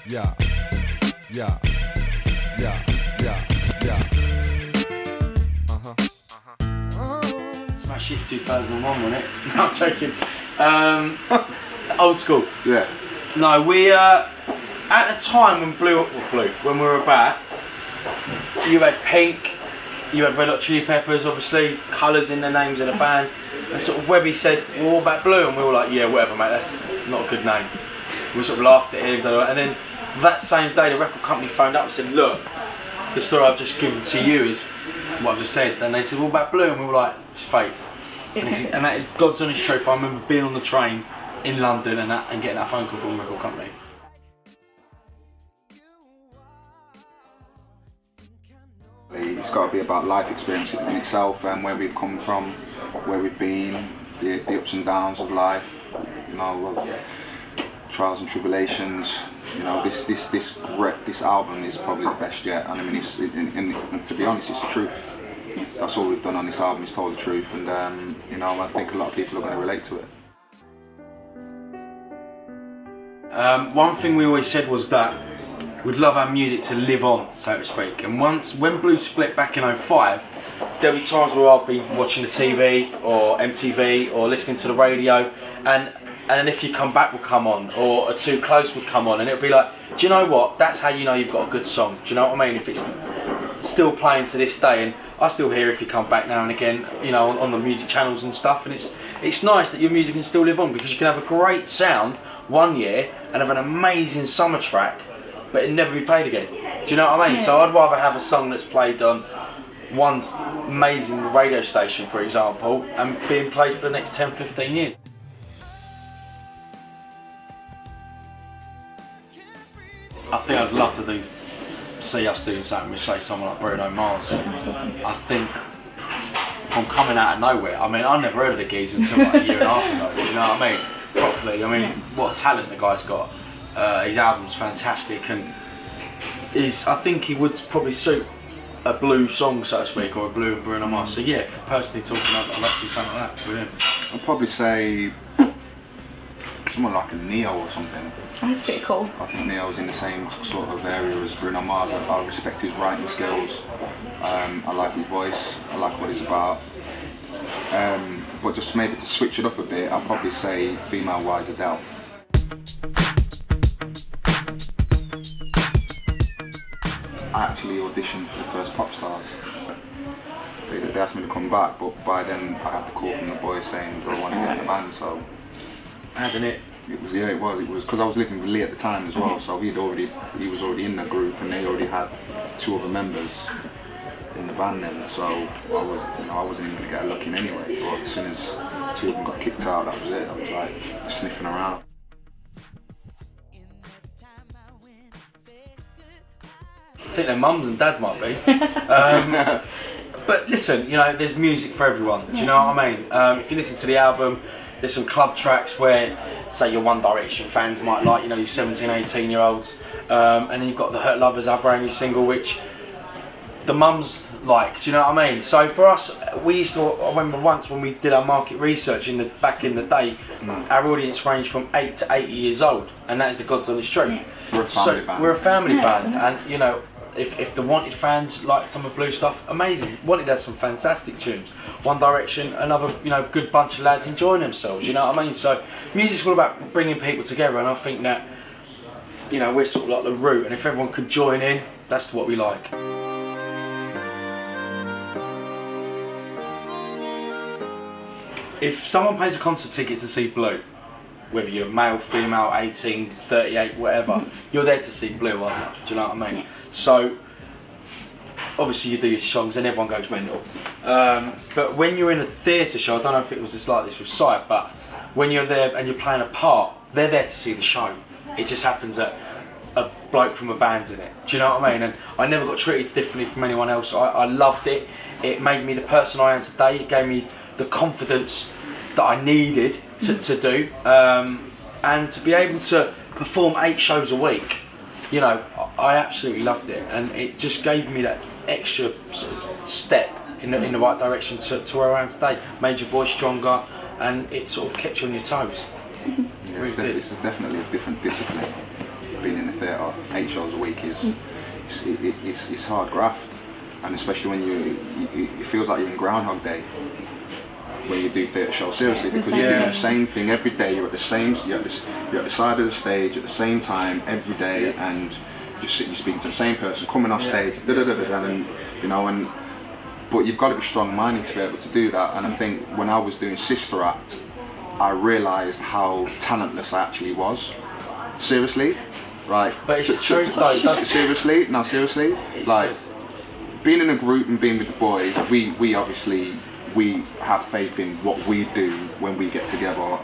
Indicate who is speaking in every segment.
Speaker 1: Yeah, yeah, yeah, yeah, yeah.
Speaker 2: Smash Hit 2001, wasn't it? No, I'm joking. Old school.
Speaker 3: Yeah.
Speaker 2: No, we at the time when when we were about, you had Pink, you had Red Hot Chili Peppers, obviously, colours in the names of the band, and sort of Webbe said, we're all about Blue, and we were like, yeah, whatever, mate, that's not a good name. We sort of laughed at him, and then that same day the record company phoned up and said, look, the story I've just given to you is what I've just said, and they said, what about Blue? And we were like, it's fate. And that is God's honest truth. I remember being on the train in London and getting that phone call from the record company.
Speaker 3: It's got to be about life experience in itself and where we've come from, where we've been, the ups and downs of life, you know, trials and tribulations. You know, this album is probably the best yet, and I mean, and to be honest, it's the truth. That's all we've done on this album, is told the truth, and you know, I think a lot of people are going to relate to it.
Speaker 2: One thing we always said was that we'd love our music to live on, so to speak. And when Blue split back in '05, there'll be times where I'll be watching the TV or MTV or listening to the radio, and If You Come Back will come on, or Too Close would come on, and it'll be like, do you know what? That's how you know you've got a good song. Do you know what I mean? If it's still playing to this day, and I still hear If You Come Back now and again, you know, on the music channels and stuff, and it's nice that your music can still live on, because you can have a great sound one year and have an amazing summer track, but it never be played again. Do you know what I mean? Yeah. So I'd rather have a song that's played on one amazing radio station, for example, and being played for the next 10-15 years. I think I'd love to see us doing something with, say, someone like Bruno Mars. I think from coming out of nowhere, I mean, I never heard of the geezer until like a year and a half ago, you know what I mean? Properly, I mean, what a talent the guy's got. His album's fantastic, and I think he would probably suit a Blue song, so to speak, or a Blue and Bruno Mars. So yeah, personally talking, I'd like to do something like that with him.
Speaker 3: I'd probably say someone like a Neo or something.
Speaker 4: That's pretty cool.
Speaker 3: I think Neo's in the same sort of area as Bruno Mars. I respect his writing skills. I like his voice. I like what he's about. But just maybe to switch it up a bit, I'd probably say female-wise Adele. I actually auditioned for the first Pop Stars. They asked me to come back, but by then I had the call from the boys saying they want to get in the band. So,
Speaker 2: hadn't it?
Speaker 3: It was, yeah, it was because I was living with Lee at the time as well. So he was already in the group, and they already had 2 other members in the band then. So I wasn't even gonna get a look in anyway. But as soon as 2 of them got kicked out, that was it. I was like sniffing around.
Speaker 2: I think their mums and dads might be. But listen, you know, there's music for everyone. Do you know what I mean? If you listen to the album, there's some club tracks where, say, your One Direction fans might like, you know, your 17, 18-year-olds. And then you've got the Hurt Lovers, our brand new single, which the mums like. Do you know what I mean? So for us, we used to, I remember once when we did our market research back in the day, our audience ranged from 8 to 80 years old, and that is the God's honest truth.
Speaker 3: We're a family band.
Speaker 2: We're a family band, and you know, if the Wanted fans like some of Blue stuff, amazing. Wanted has some fantastic tunes. One Direction, another, you know, good bunch of lads enjoying themselves. You know what I mean? So music's all about bringing people together, and I think that, you know, we're sort of like the root, and if everyone could join in, that's what we like. If someone pays a concert ticket to see Blue, whether you're male, female, 18, 38, whatever, you're there to see Blue, aren't you? Do you know what I mean? So, obviously you do your songs and everyone goes mental. But when you're in a theatre show, I don't know if it was just like this with Sight, but when you're there and you're playing a part, they're there to see the show. It just happens that a bloke from a band's in it. Do you know what I mean? And I never got treated differently from anyone else. I loved it. It made me the person I am today. It gave me the confidence that I needed to do, and to be able to perform 8 shows a week, you know, I absolutely loved it, and it just gave me that extra sort of step in the right direction to where I am today. Made your voice stronger, and it sort of kept you on your toes.
Speaker 3: Yeah, really this is definitely a different discipline. being in the theatre 8 shows a week is it's hard graft, and especially when it feels like you're in Groundhog Day when you do theatre shows, seriously, because you're doing the same thing every day. You're at the same, you're at the side of the stage at the same time every day, and you're speaking to the same person, coming off stage, and you know, but you've got to be strong-minded to be able to do that. And I think when I was doing Sister Act, I realised how talentless I actually was. Seriously, right?
Speaker 2: But it's true, though.
Speaker 3: Seriously, no, seriously,
Speaker 2: it's
Speaker 3: like
Speaker 2: good.
Speaker 3: Being in a group and being with the boys, we obviously have faith in what we do when we get together,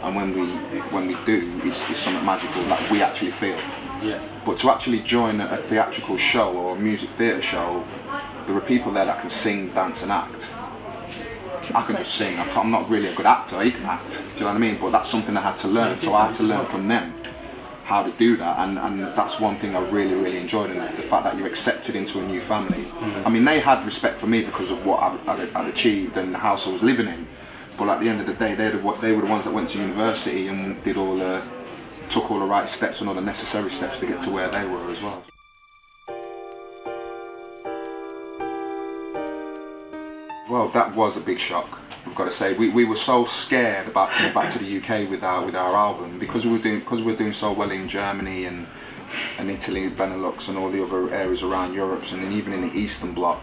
Speaker 3: and when we do, it's something magical that we actually feel.
Speaker 2: Yeah.
Speaker 3: But to actually join a theatrical show or a music theatre show, there are people there that can sing, dance and act. I can just sing. I'm not really a good actor. He can act. Do you know what I mean? But that's something I had to learn. So I had to learn from them how to do that, and that's one thing I really enjoyed, and the fact that you're accepted into a new family. I mean, they had respect for me because of what I'd achieved and the house I was living in. But at the end of the day, they were the ones that went to university and took all the right steps and all the necessary steps to get to where they were as well. Well, that was a big shock, I've got to say. We were so scared about coming back to the UK with our album, because we were doing so well in Germany and Italy, Benelux and all the other areas around Europe, and then even in the Eastern Bloc,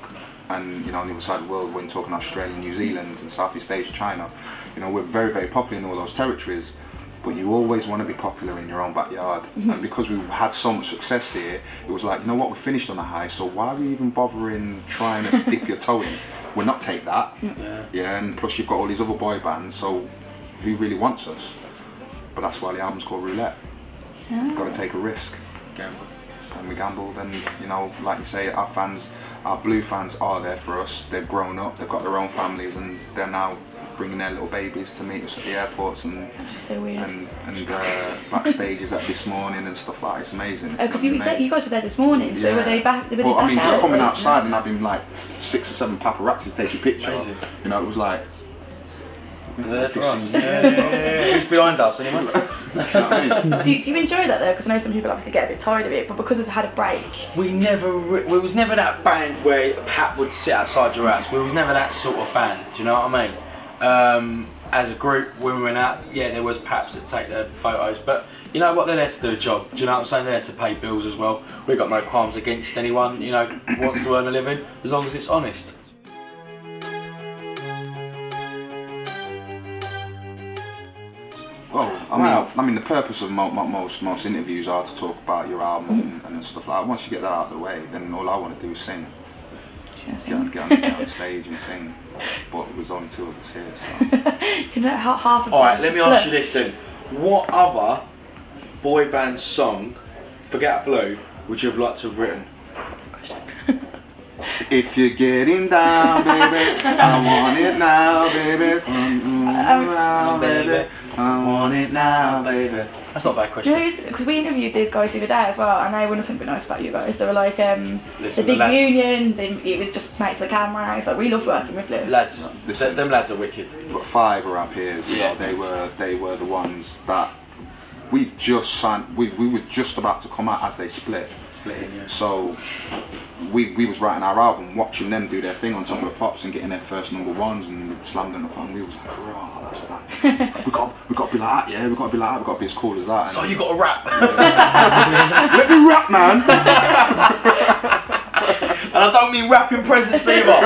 Speaker 3: and you know, on the other side of the world, when talking Australia, New Zealand and Southeast Asia, China, you know, we're very popular in all those territories. But you always want to be popular in your own backyard. And because we've had so much success here, it was like, you know what, we're finished on a high, so why are we even bothering trying to dip your toe in? We'll not take that. Yeah, and plus you've got all these other boy bands, so who really wants us? But that's why the album's called Roulette. You've got to take a risk.
Speaker 2: Gamble.
Speaker 3: And we gambled, and you know, like you say, our fans, our blue fans are there for us. They've grown up, they've got their own families, and they're now bringing their little babies to meet us at the airports and backstages at this morning and stuff like that. It's amazing.
Speaker 4: Because you guys were there this morning, so were they back?
Speaker 3: Well, I mean, just coming outside and having like 6 or 7 paparazzis take your picture.
Speaker 2: Amazing.
Speaker 3: You know, it was like.
Speaker 2: They're for us. Who's behind us anyway?
Speaker 4: Do you enjoy that though? Because I know some people obviously get a bit tired of it, but because it's had a break.
Speaker 2: We was never that band where Pat would sit outside your house. We was never that sort of band. Do you know what I mean? As a group, when we went out, yeah, there was Paps that take the photos, but you know what, they're there to do a job. Do you know what I'm saying? They're there to pay bills as well. We've got no qualms against anyone, you know, who wants to earn a living, as long as it's honest.
Speaker 3: Well, I mean, the purpose of most interviews are to talk about your album and stuff like that. Once you get that out of the way, then all I want to do is sing. Get on stage and sing. But there was only 2 of us here, so.
Speaker 4: You know, half of
Speaker 2: Alright, let me ask you this then. What other boy band song, forget Blue, would you have liked to have written?
Speaker 3: If you're getting down, baby, I want it now, baby. Baby, I want it now, baby.
Speaker 2: That's not a bad question.
Speaker 4: Because we interviewed these guys the other day as well, and they were nothing but nice about you guys. They were like,
Speaker 2: Listen,
Speaker 4: the big union, it was just made for the camera. It's like, we love working with Blue.
Speaker 2: Lads, them lads are wicked.
Speaker 3: But 5 of our peers, you know, they were the ones that we just signed. We were just about to come out as they split.
Speaker 2: Yeah.
Speaker 3: So we was writing our album, watching them do their thing on top of the pops and getting their first #1s, and we slammed them the phone. We was like, oh, that's that. we got to be like that, yeah. We got to be like that. We got to be as cool as that.
Speaker 2: So you got to rap.
Speaker 3: Let me rap, man.
Speaker 2: And I don't mean rapping presents either.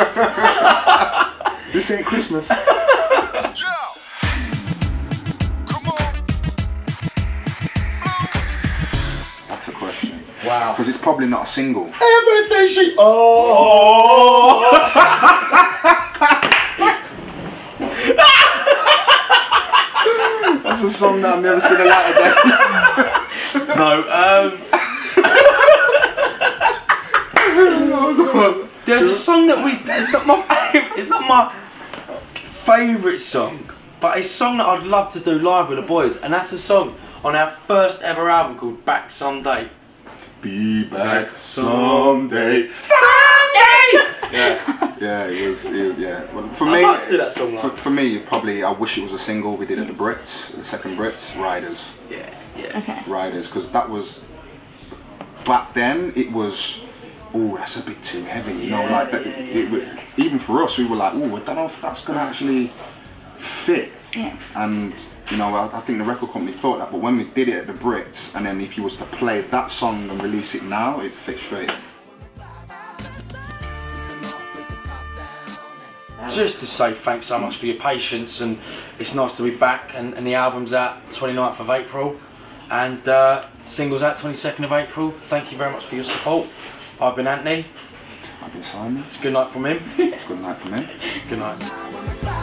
Speaker 3: This ain't Christmas.
Speaker 2: Wow.
Speaker 3: Because it's probably not a single.
Speaker 2: Everything she
Speaker 3: That's a song that I've never seen a light of day.
Speaker 2: No, there's a song that it's not my favourite song, but it's a song that I'd love to do live with the boys, and that's a song on our first ever album called Back Someday.
Speaker 3: Be back someday. Yeah, it was yeah. Well, for me,
Speaker 2: I'd like to do that song. Like.
Speaker 3: For me, probably I wish it was a single. We did at the Brits, the second Brits, Riders.
Speaker 2: Yeah.
Speaker 4: Okay.
Speaker 3: Riders, because that was back then it was, oh, that's a bit too heavy, you know, like even for us, we were like, oh, I don't know if that's gonna actually fit.
Speaker 4: Yeah.
Speaker 3: And you know, I think the record company thought that, but when we did it at the Brits, and then if you was to play that song and release it now, it fits straight.
Speaker 2: Just to say thanks so much for your patience, and it's nice to be back, and the album's out 29th of April, and singles out 22nd of April. Thank you very much for your support. I've been Antony.
Speaker 3: I've been Simon.
Speaker 2: It's a good night from him.
Speaker 3: It's a good night from him.
Speaker 2: Good night.